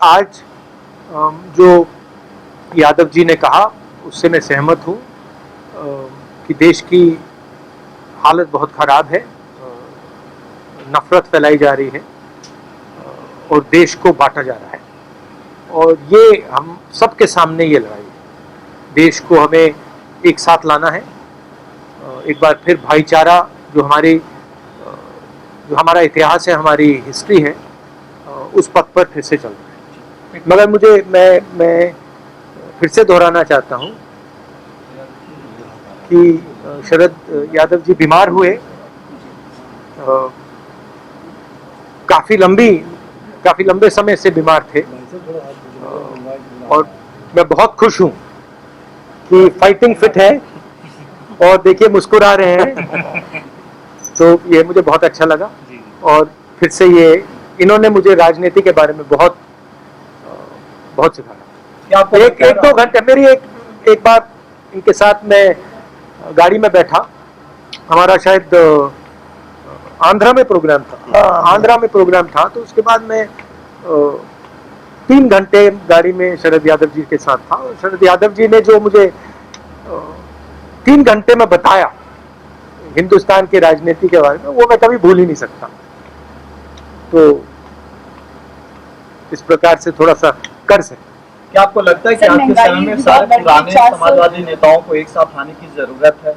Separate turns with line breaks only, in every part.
आज जो यादव जी ने कहा उससे मैं सहमत हूँ कि देश की हालत बहुत ख़राब है, नफरत फैलाई जा रही है और देश को बांटा जा रहा है। और ये हम सबके सामने ये लड़ाई है। देश को हमें एक साथ लाना है। एक बार फिर भाईचारा जो हमारा इतिहास है, हमारी हिस्ट्री है, उस पथ पर फिर से चल रहा है। मगर मैं फिर से दोहराना चाहता हूँ कि शरद यादव जी बीमार हुए, काफ़ी लंबे समय से बीमार थे, और मैं बहुत खुश हूँ कि फाइटिंग फिट है और देखिए मुस्कुरा रहे हैं। तो ये मुझे बहुत अच्छा लगा और फिर से इन्होंने मुझे राजनीति के बारे में बहुत सिखाया। एक दो घंटे मेरी एक बार इनके साथ मैं गाड़ी में बैठा, हमारा शायद आंध्रा में प्रोग्राम था, तो उसके बाद मैं 3 घंटे गाड़ी में शरद यादव जी के साथ था। और शरद यादव जी ने जो मुझे 3 घंटे में बताया हिंदुस्तान की राजनीति के बारे में, वो मैं कभी भूल ही नहीं सकता। तो इस प्रकार से थोड़ा सा कर सकते।
क्या आपको लगता है कि आज के समय में सारे पुराने समाजवादी नेताओं को एक साथ लाने की जरूरत है?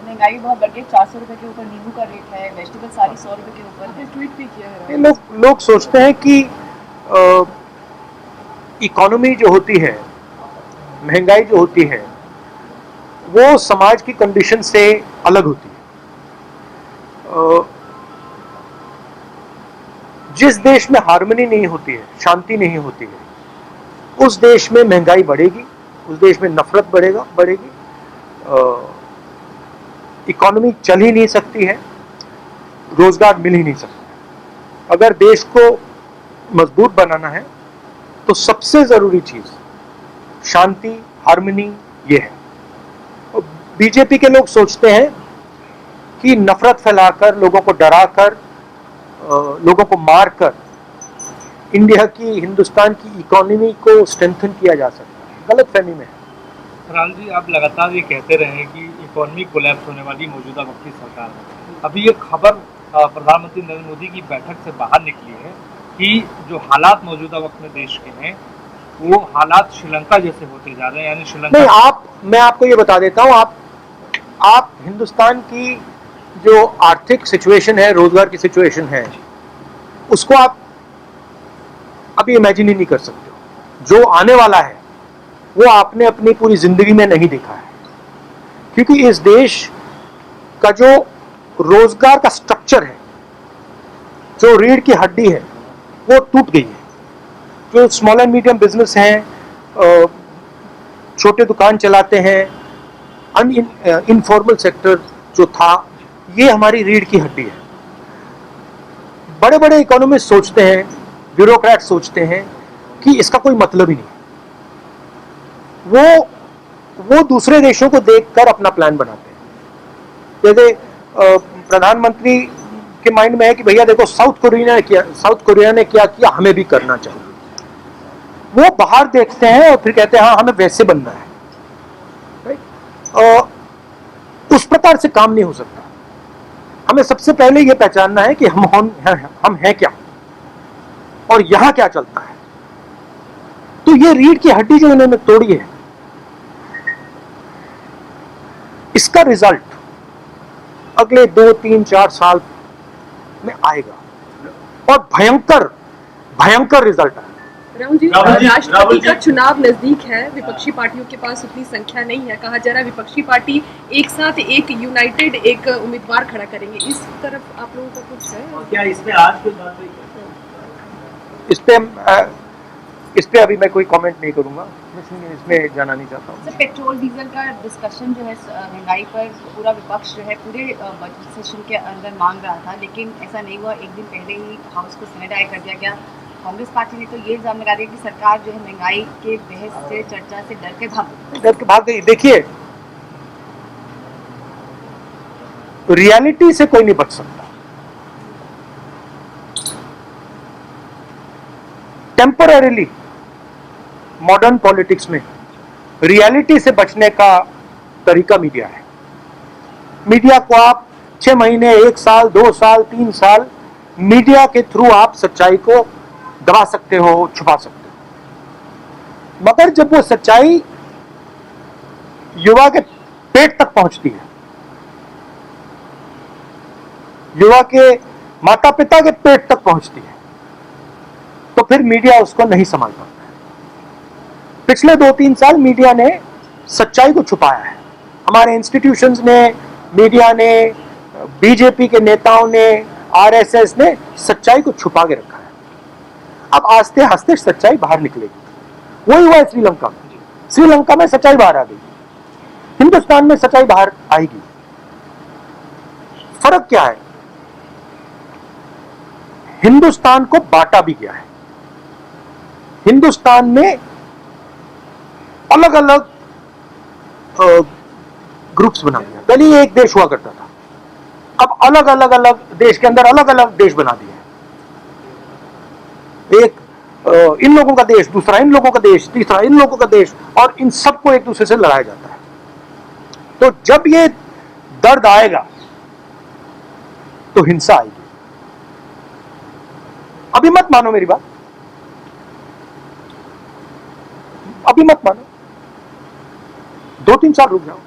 महंगाई बहुत बढ़ गई, 400 रुपए के ऊपर नींबू का रेट है, वेजिटेबल सारी 100 रुपए के ऊपर है। ट्वीट भी किया है।
लोग सोचते हैं कि इकोनॉमी जो होती है, महंगाई जो होती है, वो समाज की कंडीशन से अलग होती है। जिस देश में हार्मनी नहीं होती है, शांति नहीं होती है, उस देश में महंगाई बढ़ेगी, उस देश में नफरत बढ़ेगी, इकोनॉमी चल ही नहीं सकती है, रोजगार मिल ही नहीं सकता। अगर देश को मजबूत बनाना है तो सबसे जरूरी चीज शांति, हार्मनी ये है। और बीजेपी के लोग सोचते हैं कि नफरत फैलाकर, लोगों को डराकर, लोगों को मारकर हिंदुस्तान की इकोनॉमी को स्ट्रेंथन किया जा सकता है। गलतफहमी में है।
राहुल जी, आप लगातार ये कहते रहे हैं कि इकोनॉमी कोलैप्स होने वाली मौजूदा वक्त की सरकार में। अभी ये खबर प्रधानमंत्री नरेंद्र मोदी की बैठक से बाहर निकली है कि जो हालात मौजूदा वक्त में देश के हैं, वो हालात श्रीलंका जैसे होते जा रहे हैं, यानी श्रीलंका।
नहीं, मैं आपको ये बता देता हूँ, आप हिंदुस्तान की जो आर्थिक सिचुएशन है, रोजगार की सिचुएशन है, उसको आप अभी इमेजिन ही नहीं कर सकते। जो आने वाला है वो आपने अपनी पूरी जिंदगी में नहीं देखा है, क्योंकि इस देश का जो रोजगार का स्ट्रक्चर है, जो रीढ़ की हड्डी है, वो टूट गई है। जो स्मॉल एंड मीडियम बिजनेस हैं, छोटे दुकान चलाते हैं, इनफॉर्मल सेक्टर जो था, ये हमारी रीढ़ की हड्डी है। बड़े बड़े इकोनॉमिस्ट सोचते हैं, ब्यूरोक्रेट सोचते हैं कि इसका कोई मतलब ही नहीं। वो दूसरे देशों को देखकर अपना प्लान बनाते हैं। जैसे प्रधानमंत्री के माइंड में है कि भैया देखो, साउथ कोरिया ने क्या किया, हमें भी करना चाहिए। वो बाहर देखते हैं और फिर कहते हैं हाँ, हमें वैसे बनना है। उस प्रकार से काम नहीं हो सकता। हमें सबसे पहले ये पहचानना है कि हम हैं क्या और यहां क्या चलता है। तो ये रीढ़ की हड्डी जो इन्होंने तोड़ी है, इसका रिजल्ट अगले 2, 3, 4 साल में आएगा और भयंकर रिजल्ट आएगा।
राहुल जी, राष्ट्रपति का चुनाव नजदीक है, विपक्षी पार्टियों के पास उतनी संख्या नहीं है। कहा जा रहा है विपक्षी पार्टी एक साथ एक यूनाइटेड एक उम्मीदवार खड़ा करेंगे। इस तरफ आप लोगों का कुछ है?
और क्या इसमें आज कोई बात हुई?
इस पे अभी मैं कोई कमेंट नहीं करूंगा, इसमें जाना नहीं चाहता हूँ।
सर, पेट्रोल डीजल का डिस्कशन जो है, महंगाई पर पूरा विपक्ष जो है पूरे बजट सेशन के अंदर मांग रहा था, लेकिन ऐसा नहीं हुआ। एक दिन पहले ही हाउस को सैनिटाइज कर दिया गया। कांग्रेस पार्टी ने तो ये इल्जाम लगा दिया कि सरकार जो है महंगाई के बहस से, चर्चा से डर के भाग
गई। देखिए, रियलिटी से कोई नहीं बच सकता। टेम्पररीली मॉडर्न पॉलिटिक्स में रियलिटी से बचने का तरीका मीडिया है। मीडिया को आप 6 महीने, 1 साल, 2 साल, 3 साल मीडिया के थ्रू आप सच्चाई को दबा सकते हो, छुपा सकते हो, मगर जब वो सच्चाई युवा के पेट तक पहुंचती है, युवा के माता पिता के पेट तक पहुंचती है, तो फिर मीडिया उसको नहीं संभाल पाता है। पिछले 2-3 साल मीडिया ने सच्चाई को छुपाया है। हमारे इंस्टीट्यूशंस ने, मीडिया ने, बीजेपी के नेताओं ने, आरएसएस ने सच्चाई को छुपा के रखा है। अब आस्ते आस्ते सच्चाई बाहर निकलेगी। वही हुआ है श्रीलंका में। श्रीलंका में सच्चाई बाहर आ गई, हिंदुस्तान में सच्चाई बाहर आएगी। फर्क क्या है? हिंदुस्तान को बांटा भी गया है। हिंदुस्तान में अलग अलग ग्रुप्स बना दिया। पहले ये एक देश हुआ करता था, अब अलग अलग देश के अंदर अलग अलग देश बना दिया। एक इन लोगों का देश, दूसरा इन लोगों का देश, तीसरा इन लोगों का देश, और इन सबको एक दूसरे से लड़ाया जाता है। तो जब ये दर्द आएगा तो हिंसा आएगी। अभी मत मानो मेरी बात, अभी मत मानो, 2-3 साल रुक जाओ।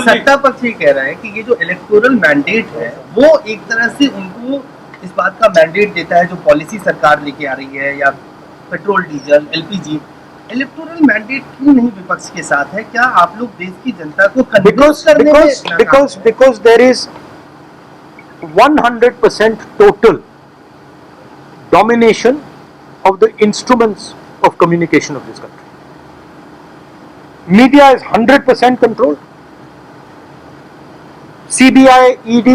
सत्ता पक्ष ये कह रहा है कि ये जो इलेक्टोरल मैंडेट है वो एक तरह से उनको इस बात का मैंडेट देता है जो पॉलिसी सरकार लेके आ रही है, या petrol, diesel, LPG, electoral mandate क्यों नहीं विपक्ष के साथ है? क्या आप लोग देश की जनता को कन्विंस करने में नाकाम हैं?
because there is 100% total domination of the instruments of communication of this country. Media is 100% controlled. CBI, ED,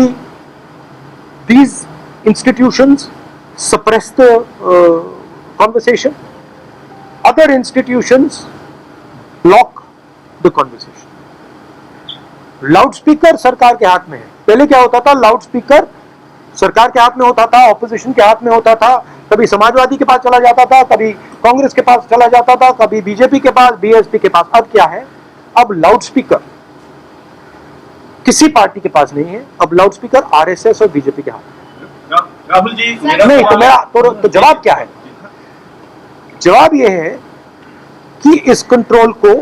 these institutions suppress the conversation. Other institutions block the conversation. Loudspeaker सरकार के हाथ में है। पहले क्या होता था? लाउडस्पीकर सरकार के हाथ में होता था, ऑपोजिशन के हाथ में होता था, कभी समाजवादी के पास चला जाता था, कभी कांग्रेस के पास चला जाता था, कभी बीजेपी के पास, बीएसपी के पास। अब क्या है? अब लाउडस्पीकर किसी पार्टी के पास नहीं है, अब लाउडस्पीकर आरएसएस और बीजेपी के हाथ में।
राहुल जी,
नहीं तो मेरा तो जवाब क्या है? जवाब यह है कि इस कंट्रोल को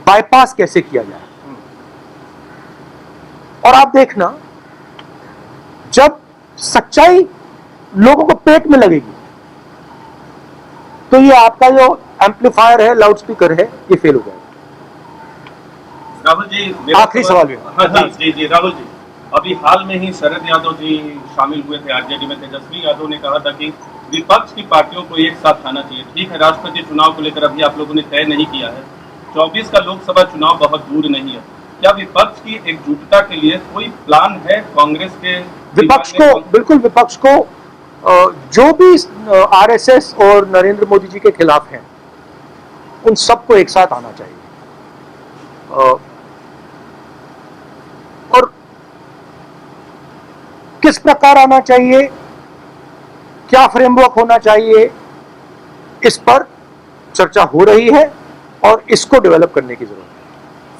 बाईपास कैसे किया जाए। और आप देखना, जब सच्चाई लोगों को पेट में लगेगी तो ये आपका जो एम्पलीफायर है, लाउडस्पीकर है, ये फेल हो जाएगा।
राहुल जी,
आखिरी सवाल है।
हाँ जी, राहुल जी, अभी हाल में ही शरद यादव जी शामिल हुए थे आरजेडी में। तेजस्वी यादव ने कहा था कि विपक्ष की पार्टियों को एक साथ आना चाहिए। ठीक है, राष्ट्रपति चुनाव को लेकर अभी आप लोगों ने तय नहीं किया है, 24 का लोकसभा चुनाव बहुत दूर नहीं है। क्या विपक्ष की एकजुटता के लिए कोई प्लान है कांग्रेस के?
विपक्ष को, बिल्कुल विपक्ष को जो भी आरएसएस और नरेंद्र मोदी जी के खिलाफ हैं, उन सबको एक साथ आना चाहिए। और किस प्रकार आना चाहिए, क्या फ्रेमवर्क होना चाहिए, इस पर चर्चा हो रही है और इसको डेवलप करने की जरूरत है।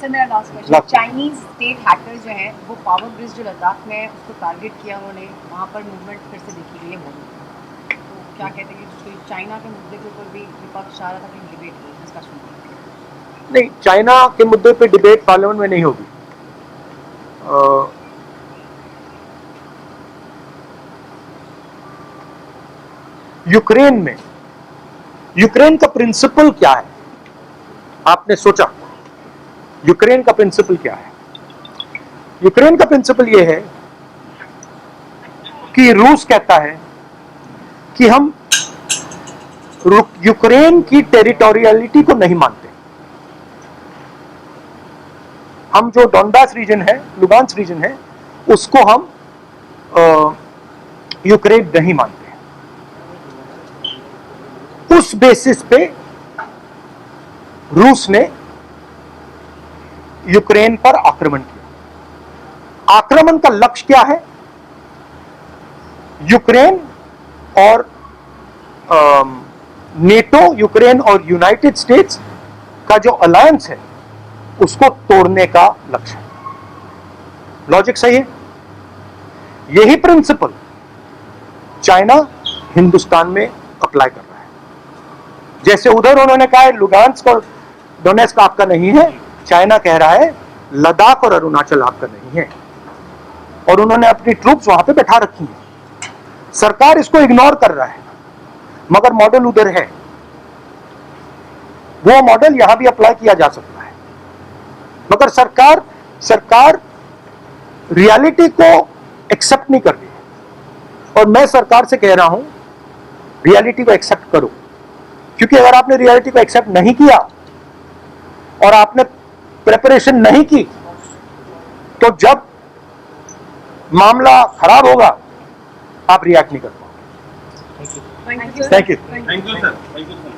सर, मेरा last question, Chinese state hacker जो है वो पावर ब्रिज जो लद्दाख में उसको टारगेट किया, उन्होंने वहाँ पर मूवमेंट फिर से देखी गई है वो। तो क्या कहते हैं कि चाइना के मुद्दे के ऊपर भी विपक्ष चाह रहा था कि डिबेट हो, डिस्कशन हो?
नहीं, चाइना के मुद्दे पे डिबेट पार्लियामेंट में नहीं होगी। यूक्रेन में, यूक्रेन का प्रिंसिपल क्या है? आपने सोचा यूक्रेन का प्रिंसिपल क्या है? यूक्रेन का प्रिंसिपल यह है कि रूस कहता है कि हम यूक्रेन की टेरिटोरियलिटी को नहीं मानते। हम जो डोनबास रीजन है, लुगांस रीजन है, उसको हम यूक्रेन नहीं मानते। उस बेसिस पे रूस ने यूक्रेन पर आक्रमण किया। आक्रमण का लक्ष्य क्या है? यूक्रेन और नेटो, यूक्रेन और यूनाइटेड स्टेट्स का जो अलायंस है उसको तोड़ने का लक्ष्य है। लॉजिक सही है। यही प्रिंसिपल चाइना हिंदुस्तान में अप्लाई कर रहा है। जैसे उधर उन्होंने कहा है लुगांस्क और डोनेस्क आपका नहीं है, चाइना कह रहा है लद्दाख और अरुणाचल आपका नहीं है, और उन्होंने अपनी ट्रूप्स वहां पे बैठा रखी है। सरकार इसको इग्नोर कर रहा है, मगर मॉडल उधर है। वो मॉडल यहां भी अप्लाई किया जा सकता है, मगर सरकार रियलिटी को एक्सेप्ट नहीं कर रही है। और मैं सरकार से कह रहा हूं रियलिटी को एक्सेप्ट करो, क्योंकि अगर आपने रियलिटी को एक्सेप्ट नहीं किया और आपने प्रिपरेशन नहीं की, तो जब मामला खराब होगा आप रिएक्ट नहीं कर पाओगे।
Thank you.
Thank you.
Thank you sir, thank you sir.